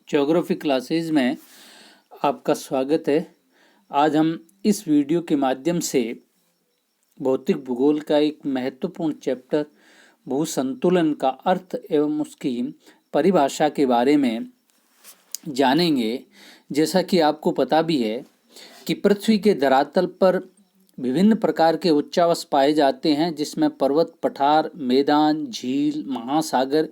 Geography classes में आपका स्वागत है। आज हम इस वीडियो के माध्यम से भौतिक भूगोल का एक महत्वपूर्ण चैप्टर भू संतुलन का अर्थ एवं उसकी परिभाषा के बारे में जानेंगे। जैसा कि आपको पता भी है कि पृथ्वी के धरातल पर विभिन्न प्रकार के उच्चावच पाए जाते हैं, जिसमें पर्वत, पठार, मैदान, झील, महासागर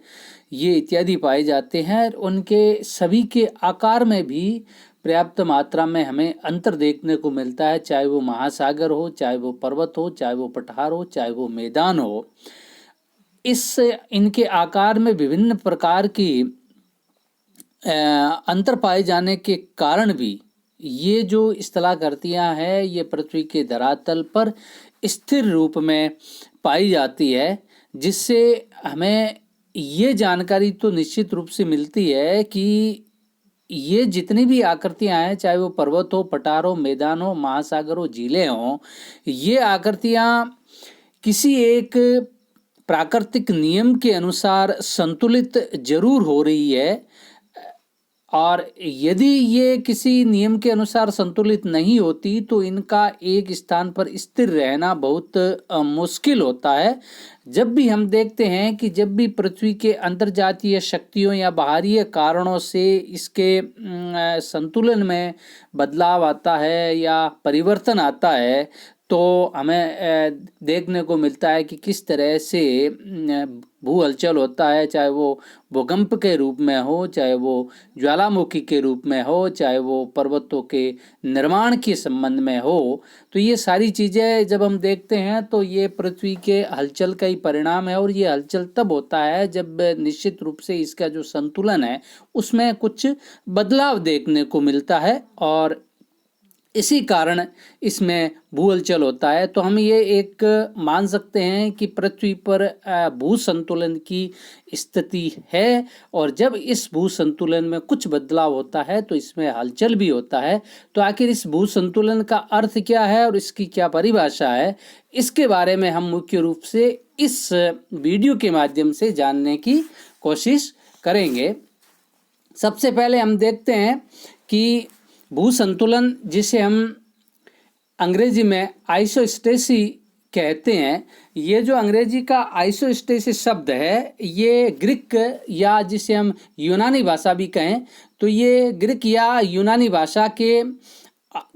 ये इत्यादि पाए जाते हैं। उनके सभी के आकार में भी पर्याप्त मात्रा में हमें अंतर देखने को मिलता है, चाहे वो महासागर हो, चाहे वो पर्वत हो, चाहे वो पठार हो, चाहे वो मैदान हो। इनके आकार में विभिन्न प्रकार की अंतर पाए जाने के कारण भी ये जो स्थलाकृतियाँ हैं ये पृथ्वी के धरातल पर स्थिर रूप में पाई जाती है, जिससे हमें ये जानकारी तो निश्चित रूप से मिलती है कि ये जितनी भी आकृतियाँ हैं, चाहे वो पर्वत हो, पठार हो, मैदान हो, महासागर हो, झीलें हों, ये आकृतियाँ किसी एक प्राकृतिक नियम के अनुसार संतुलित जरूर हो रही है। और यदि ये किसी नियम के अनुसार संतुलित नहीं होती तो इनका एक स्थान पर स्थिर रहना बहुत मुश्किल होता है। जब भी हम देखते हैं कि जब भी पृथ्वी के अंतर्जातीय शक्तियों या बाहरी कारणों से इसके संतुलन में बदलाव आता है या परिवर्तन आता है, तो हमें देखने को मिलता है कि किस तरह से भू हलचल होता है, चाहे वो भूकंप के रूप में हो, चाहे वो ज्वालामुखी के रूप में हो, चाहे वो पर्वतों के निर्माण के संबंध में हो। तो ये सारी चीज़ें जब हम देखते हैं तो ये पृथ्वी के हलचल का ही परिणाम है। और ये हलचल तब होता है जब निश्चित रूप से इसका जो संतुलन है उसमें कुछ बदलाव देखने को मिलता है, और इसी कारण इसमें भू हलचल होता है। तो हम ये एक मान सकते हैं कि पृथ्वी पर भू संतुलन की स्थिति है, और जब इस भू संतुलन में कुछ बदलाव होता है तो इसमें हलचल भी होता है। तो आखिर इस भू संतुलन का अर्थ क्या है और इसकी क्या परिभाषा है, इसके बारे में हम मुख्य रूप से इस वीडियो के माध्यम से जानने की कोशिश करेंगे। सबसे पहले हम देखते हैं कि भू संतुलन, जिसे हम अंग्रेजी में आइसोस्टेसी कहते हैं, ये जो अंग्रेजी का आइसोस्टेसिस शब्द है ये ग्रीक या जिसे हम यूनानी भाषा भी कहें, तो ये ग्रीक या यूनानी भाषा के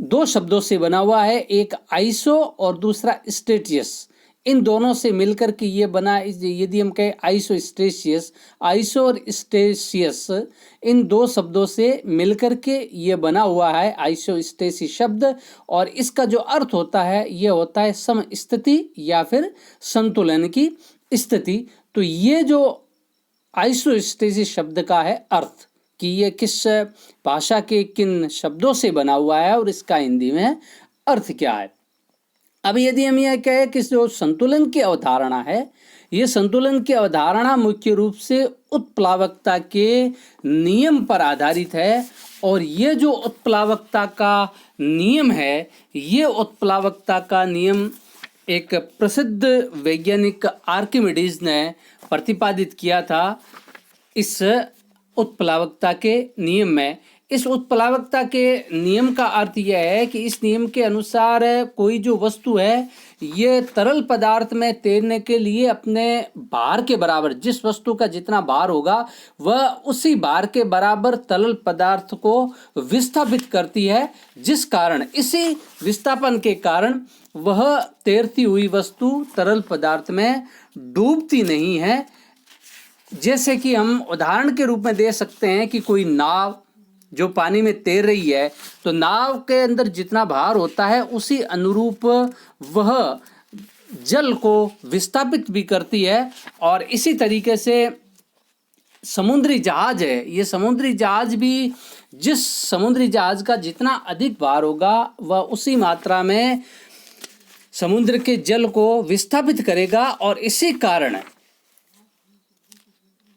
दो शब्दों से बना हुआ है, एक आइसो और दूसरा स्टेटियस। इन दोनों से मिलकर के ये बना। यदि हम कहें आइसोस्टेसियस, आइसो और स्टेसियस, इन दो शब्दों से मिलकर के ये बना हुआ है आइसोस्टेसिस शब्द। और इसका जो अर्थ होता है ये होता है समस्थिति या फिर संतुलन की स्थिति। तो ये जो आइसोस्टेसिस शब्द का है अर्थ कि ये किस भाषा के किन शब्दों से बना हुआ है और इसका हिंदी में अर्थ क्या है। अब यदि हम यह कहें कि जो संतुलन की अवधारणा है, ये संतुलन की अवधारणा मुख्य रूप से उत्प्लावकता के नियम पर आधारित है। और ये जो उत्प्लावकता का नियम है, ये उत्प्लावकता का नियम एक प्रसिद्ध वैज्ञानिक आर्किमिडीज ने प्रतिपादित किया था। इस उत्प्लावकता के नियम में, इस उत्प्लावकता के नियम का अर्थ यह है कि इस नियम के अनुसार कोई जो वस्तु है ये तरल पदार्थ में तैरने के लिए अपने भार के बराबर, जिस वस्तु का जितना भार होगा वह उसी भार के बराबर तरल पदार्थ को विस्थापित करती है, जिस कारण इसी विस्थापन के कारण वह तैरती हुई वस्तु तरल पदार्थ में डूबती नहीं है। जैसे कि हम उदाहरण के रूप में दे सकते हैं कि कोई नाव जो पानी में तैर रही है, तो नाव के अंदर जितना भार होता है उसी अनुरूप वह जल को विस्थापित भी करती है। और इसी तरीके से समुद्री जहाज है, ये समुद्री जहाज भी जिस समुद्री जहाज का जितना अधिक भार होगा वह उसी मात्रा में समुद्र के जल को विस्थापित करेगा, और इसी कारण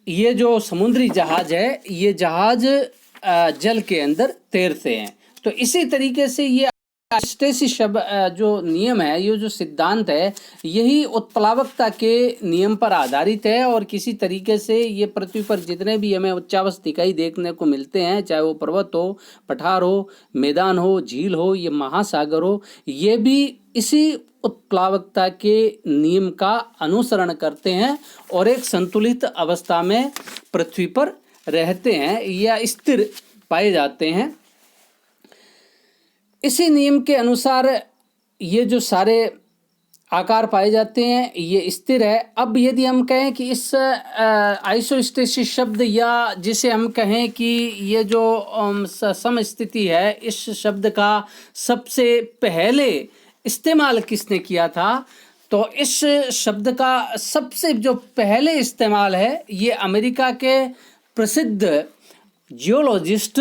ये जो समुद्री जहाज है ये जहाज जल के अंदर तैरते हैं। तो इसी तरीके से ये स्टेसी जो नियम है, ये जो सिद्धांत है, यही उत्प्लावकता के नियम पर आधारित है। और किसी तरीके से ये पृथ्वी पर जितने भी हमें उच्चावच दिखाई देखने को मिलते हैं, चाहे वो पर्वत हो, पठार हो, मैदान हो, झील हो, ये महासागर हो, ये भी इसी उत्प्लावकता के नियम का अनुसरण करते हैं और एक संतुलित अवस्था में पृथ्वी पर रहते हैं या स्थिर पाए जाते हैं। इसी नियम के अनुसार ये जो सारे आकार पाए जाते हैं, ये स्थिर है। अब यदि हम कहें कि इस आइसोस्टेसिस शब्द, या जिसे हम कहें कि ये जो समस्थिति है, इस शब्द का सबसे पहले इस्तेमाल किसने किया था, तो इस शब्द का सबसे जो पहले इस्तेमाल है, ये अमेरिका के प्रसिद्ध जियोलॉजिस्ट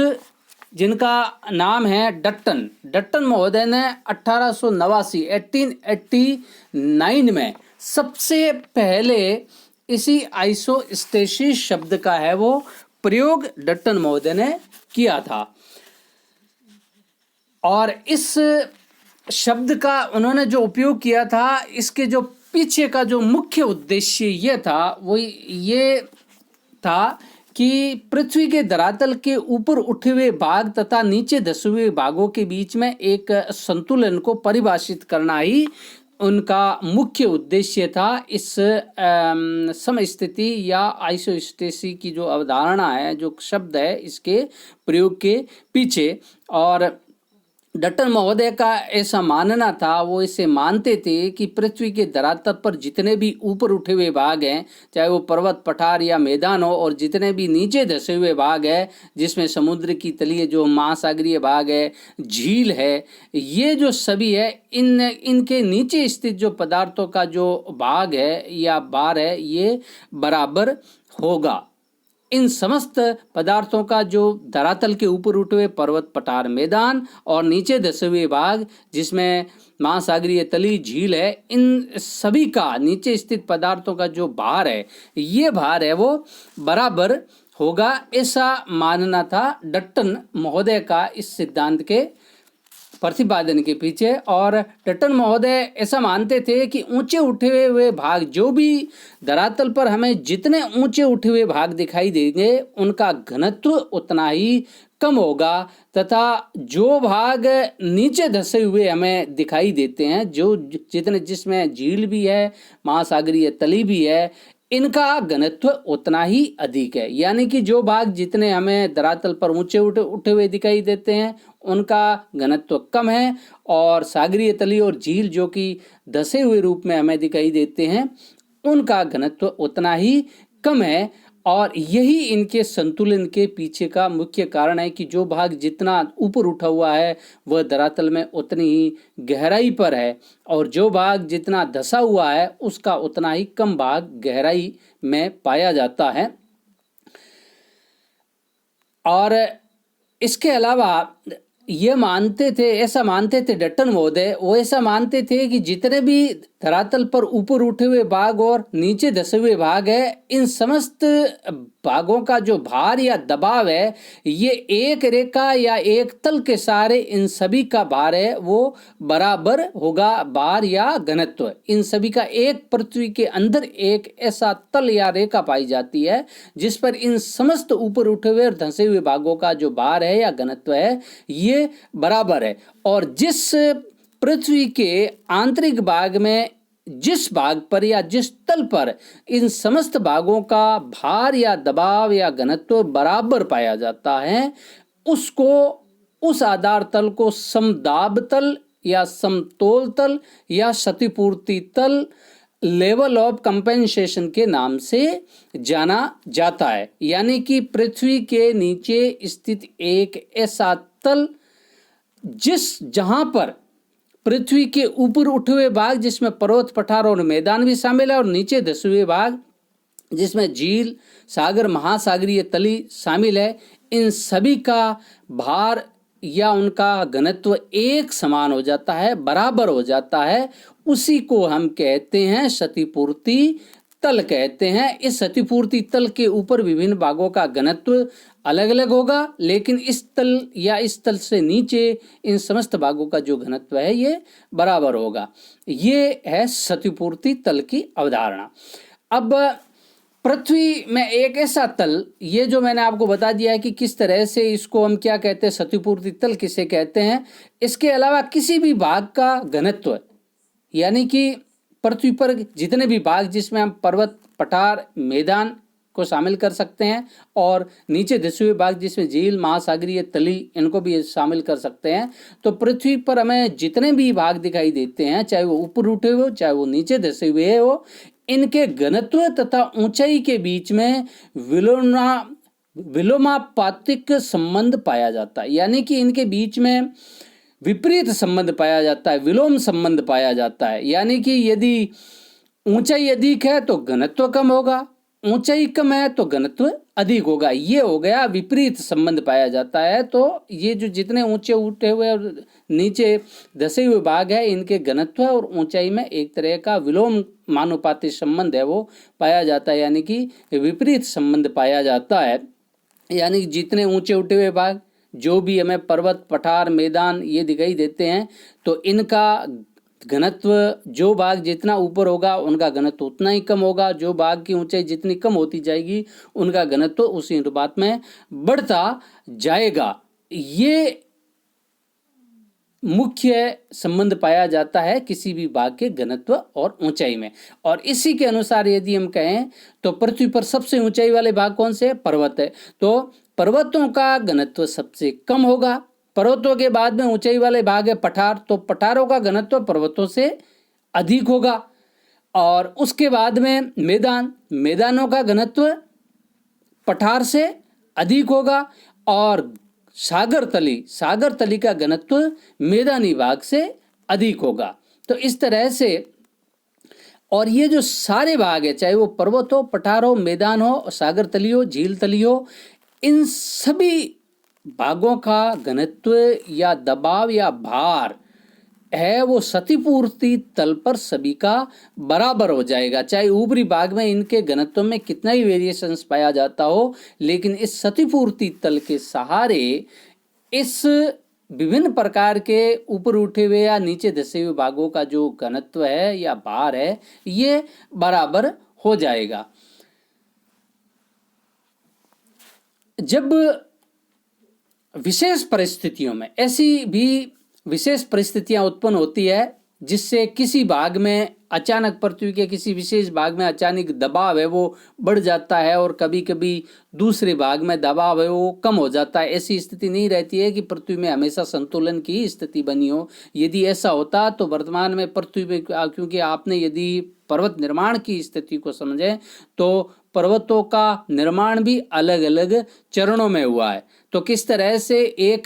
जिनका नाम है डट्टन महोदय ने 1889 में सबसे पहले इसी आइसोस्टेसिस शब्द का है वो प्रयोग डट्टन महोदय ने किया था। और इस शब्द का उन्होंने जो उपयोग किया था, इसके जो पीछे का जो मुख्य उद्देश्य ये था, वो ये था कि पृथ्वी के धरातल के ऊपर उठे हुए भाग तथा नीचे धसे हुए भागों के बीच में एक संतुलन को परिभाषित करना ही उनका मुख्य उद्देश्य था। इस समस्थिति या आइसोस्टेसिस की जो अवधारणा है, जो शब्द है, इसके प्रयोग के पीछे। और डट्टन महोदय का ऐसा मानना था, वो इसे मानते थे कि पृथ्वी के धरातल पर जितने भी ऊपर उठे हुए भाग हैं, चाहे वो पर्वत, पठार या मैदान हो, और जितने भी नीचे धसे हुए भाग है, जिसमें समुद्र की तलीय जो महासागरीय भाग है, झील है, ये जो सभी है, इनके नीचे स्थित जो पदार्थों का जो भाग है या भार है, ये बराबर होगा। इन समस्त पदार्थों का जो धरातल के ऊपर उठे हुए पर्वत, पठार, मैदान और नीचे धसे हुए भाग जिसमें महासागरीय तली, झील है, इन सभी का नीचे स्थित पदार्थों का जो भार है, ये भार है वो बराबर होगा। ऐसा मानना था डट्टन महोदय का इस सिद्धांत के प्रतिपादन के पीछे। और डट्टन महोदय ऐसा मानते थे कि ऊंचे उठे हुए भाग, जो भी धरातल पर हमें जितने ऊंचे उठे हुए भाग दिखाई देंगे, उनका घनत्व उतना ही कम होगा, तथा जो भाग नीचे धसे हुए हमें दिखाई देते हैं, जो जितने जिसमें झील भी है, महासागरीय तली भी है, इनका घनत्व उतना ही अधिक है। यानी कि जो भाग जितने हमें धरातल पर ऊंचे उठे हुए दिखाई देते हैं, उनका घनत्व कम है, और सागरीय तली और झील जो कि धसे हुए रूप में हमें दिखाई देते हैं, उनका घनत्व उतना ही कम है। और यही इनके संतुलन के पीछे का मुख्य कारण है कि जो भाग जितना ऊपर उठा हुआ है, वह धरातल में उतनी ही गहराई पर है, और जो भाग जितना धसा हुआ है, उसका उतना ही कम भाग गहराई में पाया जाता है। और इसके अलावा ये मानते थे, ऐसा मानते थे डट्टन महोदय, वो ऐसा मानते थे कि जितने भी धरातल पर ऊपर उठे हुए भाग और नीचे धसे हुए भाग है, इन समस्त भागों का जो भार या दबाव है, ये एक रेखा या एक तल के सारे इन सभी का भार है वो बराबर होगा। भार या घनत्व इन सभी का, एक पृथ्वी के अंदर एक ऐसा तल या रेखा पाई जाती है जिस पर इन समस्त ऊपर उठे हुए और धंसे हुए भागों का जो भार है या घनत्व है, ये बराबर है। और जिस पृथ्वी के आंतरिक भाग में जिस भाग पर या जिस तल पर इन समस्त भागों का भार या दबाव या घनत्व बराबर पाया जाता है, उसको, उस आधार तल को समदाब तल या समतोल तल या क्षतिपूर्ति तल, लेवल ऑफ कंपेंसेशन के नाम से जाना जाता है। यानी कि पृथ्वी के नीचे स्थित एक ऐसा तल जहां पर पृथ्वी के ऊपर उठे हुए भाग जिसमें पर्वत, पठार और मैदान भी शामिल है, और नीचे धसे हुए भाग जिसमें झील, सागर, महासागरीय तली शामिल है, इन सभी का भार या उनका घनत्व एक समान हो जाता है, बराबर हो जाता है। उसी को हम कहते हैं क्षतिपूर्ति तल कहते हैं। इस क्षतिपूर्ति तल के ऊपर विभिन्न भागों का घनत्व अलग अलग होगा, लेकिन इस तल या इस तल से नीचे इन समस्त भागों का जो घनत्व है ये बराबर होगा। ये है क्षतिपूर्ति तल की अवधारणा। अब पृथ्वी में एक ऐसा तल, ये जो मैंने आपको बता दिया है कि किस तरह से इसको हम क्या कहते हैं, क्षतिपूर्ति तल किसे कहते हैं। इसके अलावा किसी भी भाग का घनत्व, यानी कि पृथ्वी पर जितने भी भाग जिसमें हम पर्वत, पठार, मैदान को शामिल कर सकते हैं, और नीचे धंसे हुए भाग जिसमें झील, महासागरीय तली, इनको भी शामिल कर सकते हैं। तो पृथ्वी पर हमें जितने भी भाग दिखाई देते हैं, चाहे वो ऊपर उठे हुए हो, चाहे वो नीचे धंसे हुए हो, इनके घनत्व तथा ऊंचाई के बीच में विलोमापातिक संबंध पाया जाता है। यानी कि इनके बीच में विपरीत संबंध पाया जाता है, विलोम संबंध पाया जाता है। यानी कि यदि ऊंचाई अधिक है तो घनत्व कम होगा, ऊंचाई कम है तो घनत्व अधिक होगा। ये हो गया विपरीत संबंध पाया जाता है। तो ये जो जितने ऊंचे उठे हुए और नीचे धसे हुए भाग है, इनके घनत्व और ऊंचाई में एक तरह का विलोम मानुपाती संबंध है वो पाया जाता है, यानी कि विपरीत संबंध पाया जाता है। यानी कि जितने ऊंचे उठे हुए भाग, जो भी हमें पर्वत, पठार, मैदान ये दिखाई देते हैं, तो इनका घनत्व, जो भाग जितना ऊपर होगा उनका घनत्व उतना ही कम होगा, जो भाग की ऊंचाई जितनी कम होती जाएगी उनका घनत्व उसी अनुपात में बढ़ता जाएगा। ये मुख्य संबंध पाया जाता है किसी भी भाग के घनत्व और ऊंचाई में। और इसी के अनुसार यदि हम कहें तो पृथ्वी पर सबसे ऊंचाई वाले भाग कौन से है? पर्वत है। तो पर्वतों का घनत्व सबसे कम होगा। पर्वतों के बाद में ऊंचाई वाले भाग है पठार, तो पठारों का घनत्व पर्वतों से अधिक होगा। और उसके बाद में मैदान, मैदानों का घनत्व पठार से अधिक होगा। और सागर तली का घनत्व मैदानी भाग से अधिक होगा। तो इस तरह से, और ये जो सारे भाग है, चाहे वो पर्वत हो, पठार हो, मैदान हो, सागर तली हो, झील तली हो, इन सभी भागों का घनत्व या दबाव या भार है वो क्षतिपूर्ति तल पर सभी का बराबर हो जाएगा। चाहे ऊपरी भाग में इनके घनत्व में कितना ही वेरिएशंस पाया जाता हो, लेकिन इस क्षतिपूर्ति तल के सहारे इस विभिन्न प्रकार के ऊपर उठे हुए या नीचे धसे हुए भागों का जो घनत्व है या भार है, ये बराबर हो जाएगा। जब विशेष परिस्थितियों में, ऐसी भी विशेष परिस्थितियां उत्पन्न होती है जिससे किसी भाग में अचानक, पृथ्वी के किसी विशेष भाग में अचानक दबाव है वो बढ़ जाता है, और कभी कभी दूसरे भाग में दबाव है वो कम हो जाता है। ऐसी स्थिति नहीं रहती है कि पृथ्वी में हमेशा संतुलन की स्थिति बनी हो। यदि ऐसा होता तो वर्तमान में पृथ्वी में, क्योंकि आपने यदि पर्वत निर्माण की स्थिति को समझे तो पर्वतों का निर्माण भी अलग अलग चरणों में हुआ है। तो किस तरह से एक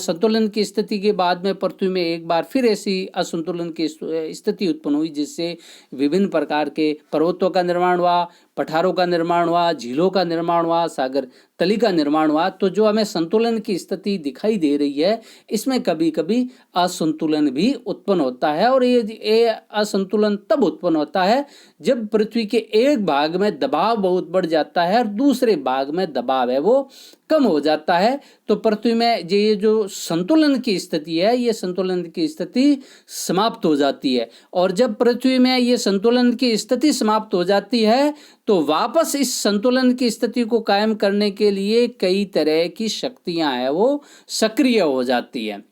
संतुलन की स्थिति के बाद में पृथ्वी में एक बार फिर ऐसी असंतुलन की स्थिति उत्पन्न हुई, जिससे विभिन्न प्रकार के पर्वतों का निर्माण हुआ, पठारों का निर्माण हुआ, झीलों का निर्माण हुआ, सागर तली का निर्माण हुआ। तो जो हमें संतुलन की स्थिति दिखाई दे रही है, इसमें कभी कभी असंतुलन भी उत्पन्न होता है। और ये असंतुलन तब उत्पन्न होता है जब पृथ्वी के एक भाग में दबाव बहुत बढ़ जाता है और दूसरे भाग में दबाव है वो कम हो जाता है। तो पृथ्वी में ये जो संतुलन की स्थिति है, ये संतुलन की स्थिति समाप्त हो जाती है। और जब पृथ्वी में ये संतुलन की स्थिति समाप्त हो जाती है तो वापस इस संतुलन की स्थिति को कायम करने के लिए कई तरह की शक्तियां हैं वो सक्रिय हो जाती है।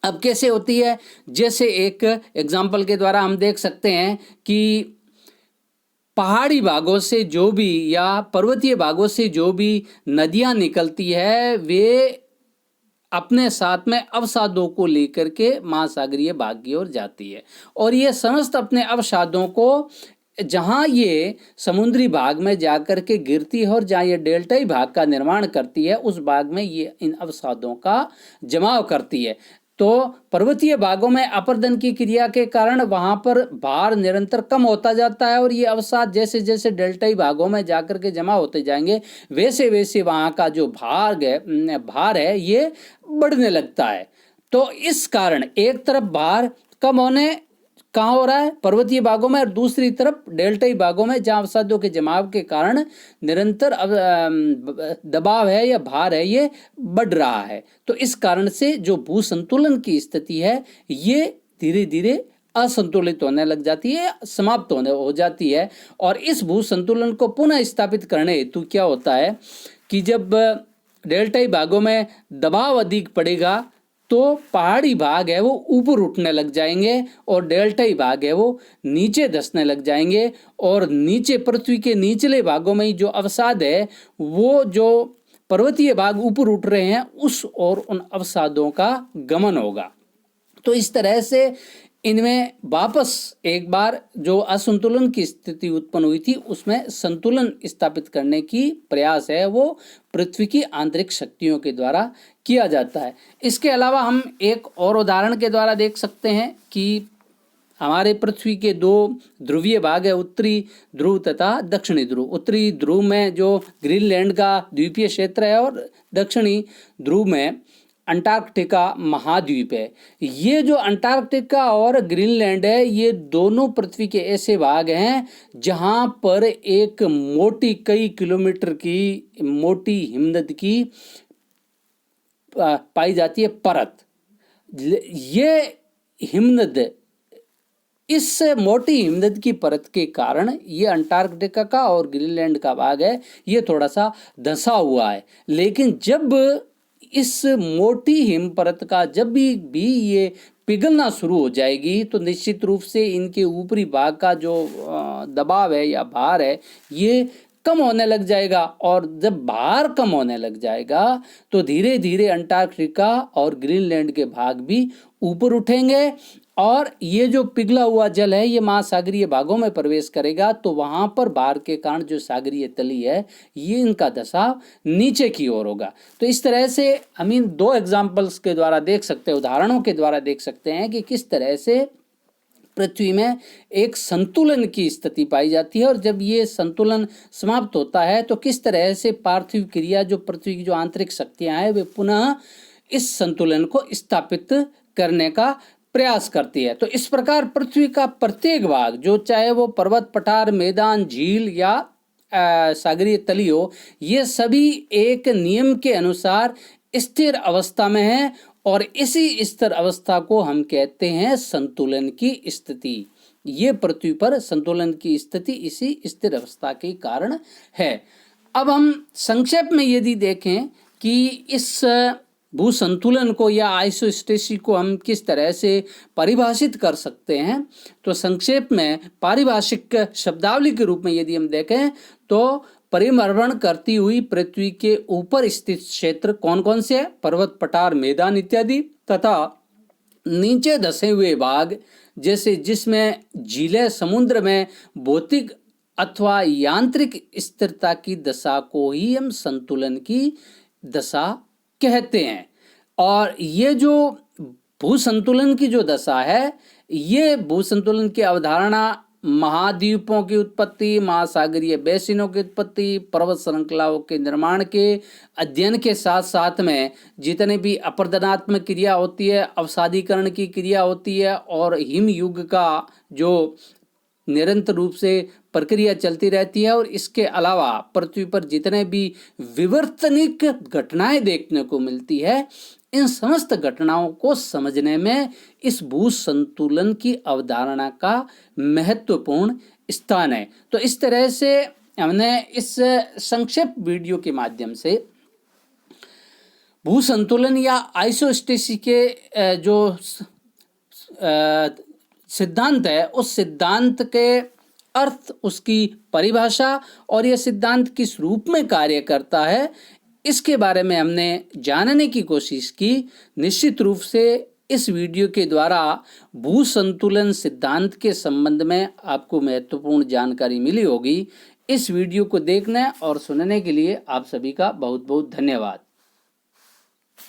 अब कैसे होती है? जैसे एक एग्जाम्पल के द्वारा हम देख सकते हैं कि पहाड़ी भागों से जो भी या पर्वतीय भागों से जो भी नदियां निकलती है, वे अपने साथ में अवसादों को लेकर के महासागरीय भाग की ओर जाती है। और ये समस्त अपने अवसादों को जहां ये समुद्री भाग में जाकर के गिरती है और जहां ये डेल्टाई भाग का निर्माण करती है, उस भाग में ये इन अवसादों का जमाव करती है। तो पर्वतीय भागों में अपर्दन की क्रिया के कारण वहां पर भार निरंतर कम होता जाता है, और ये अवसाद जैसे जैसे डेल्टाई भागों में जाकर के जमा होते जाएंगे, वैसे वैसे वहां का जो भार है ये बढ़ने लगता है। तो इस कारण एक तरफ भार कम होने कहाँ हो रहा है? पर्वतीय भागों में, और दूसरी तरफ डेल्टाई भागों में जहाँ अवसादों के जमाव के कारण निरंतर दबाव है या भार है ये बढ़ रहा है। तो इस कारण से जो भू संतुलन की स्थिति है ये धीरे धीरे असंतुलित होने लग जाती है, समाप्त होने हो जाती है। और इस भू संतुलन को पुनः स्थापित करने हेतु क्या होता है कि जब डेल्टाई भागों में दबाव अधिक पड़ेगा तो पहाड़ी भाग है वो ऊपर उठने लग जाएंगे और डेल्टाई भाग है वो नीचे धंसने लग जाएंगे, और नीचे पृथ्वी के निचले भागों में जो अवसाद है वो जो पर्वतीय भाग ऊपर उठ रहे हैं उस और उन अवसादों का गमन होगा। तो इस तरह से इनमें वापस एक बार जो असंतुलन की स्थिति उत्पन्न हुई थी उसमें संतुलन स्थापित करने की प्रयास है वो पृथ्वी की आंतरिक शक्तियों के द्वारा किया जाता है। इसके अलावा हम एक और उदाहरण के द्वारा देख सकते हैं कि हमारे पृथ्वी के दो ध्रुवीय भाग है, उत्तरी ध्रुव तथा दक्षिणी ध्रुव। उत्तरी ध्रुव में जो ग्रीनलैंड का द्वीपीय क्षेत्र है और दक्षिणी ध्रुव में अंटार्कटिका महाद्वीप है। ये जो अंटार्कटिका और ग्रीनलैंड है ये दोनों पृथ्वी के ऐसे भाग हैं जहां पर एक मोटी कई किलोमीटर की मोटी हिमनद की पाई जाती है परत। ये हिमनद, इस मोटी हिमनद की परत के कारण ये अंटार्कटिका का और ग्रीनलैंड का भाग है ये थोड़ा सा धंसा हुआ है। लेकिन जब इस मोटी हिम परत का जब भी ये पिघलना शुरू हो जाएगी तो निश्चित रूप से इनके ऊपरी भाग का जो दबाव है या भार है ये कम होने लग जाएगा, और जब भार कम होने लग जाएगा तो धीरे धीरे अंटार्कटिका और ग्रीनलैंड के भाग भी ऊपर उठेंगे और ये जो पिघला हुआ जल है ये महासागरीय भागों में प्रवेश करेगा। तो वहां पर भार के कारण जो सागरीय तली है ये इनका धसाव नीचे की ओर होगा। तो इस तरह से हम इन दो एग्जाम्पल्स के द्वारा देख सकते हैं, उदाहरणों के द्वारा देख सकते हैं कि किस तरह से पृथ्वी में एक संतुलन की स्थिति पाई जाती है, और जब ये संतुलन समाप्त होता है तो किस तरह से पार्थिव क्रिया जो पृथ्वी की जो आंतरिक शक्तियां हैं वे पुनः इस संतुलन को स्थापित करने का प्रयास करती है। तो इस प्रकार पृथ्वी का प्रत्येक भाग, जो चाहे वो पर्वत, पठार, मैदान, झील या सागरीय तली हो, ये सभी एक नियम के अनुसार स्थिर अवस्था में है, और इसी स्थिर अवस्था को हम कहते हैं संतुलन की स्थिति। ये पृथ्वी पर संतुलन की स्थिति इसी स्थिर अवस्था के कारण है। अब हम संक्षेप में यदि देखें कि इस भू संतुलन को या आइसोस्टेसी को हम किस तरह से परिभाषित कर सकते हैं, तो संक्षेप में पारिभाषिक शब्दावली के रूप में यदि हम देखें तो परिभ्रमण करती हुई पृथ्वी के ऊपर स्थित क्षेत्र कौन कौन से हैं? पर्वत, पठार, मैदान इत्यादि, तथा नीचे धसे हुए भाग जैसे जिसमें झीलें, समुद्र में भौतिक अथवा यांत्रिक स्थिरता की दशा को ही हम संतुलन की दशा कहते हैं। और ये जो भू संतुलन की जो दशा है, ये भू संतुलन की अवधारणा महाद्वीपों की उत्पत्ति, महासागरीय बेसिनों की उत्पत्ति, पर्वत श्रृंखलाओं के निर्माण के अध्ययन के साथ साथ में जितने भी अपरदनात्मक क्रिया होती है, अवसादीकरण की क्रिया होती है, और हिम युग का जो निरंतर रूप से प्रक्रिया चलती रहती है, और इसके अलावा पृथ्वी पर जितने भी विवर्तनिक घटनाएं देखने को मिलती है, इन समस्त घटनाओं को समझने में इस भू संतुलन की अवधारणा का महत्वपूर्ण स्थान है। तो इस तरह से हमने इस संक्षिप्त वीडियो के माध्यम से भू संतुलन या आइसोस्टेसी के जो सिद्धांत है उस सिद्धांत के अर्थ, उसकी परिभाषा और यह सिद्धांत किस रूप में कार्य करता है, इसके बारे में हमने जानने की कोशिश की। निश्चित रूप से इस वीडियो के द्वारा भू संतुलन सिद्धांत के संबंध में आपको महत्वपूर्ण जानकारी मिली होगी। इस वीडियो को देखने और सुनने के लिए आप सभी का बहुत बहुत धन्यवाद।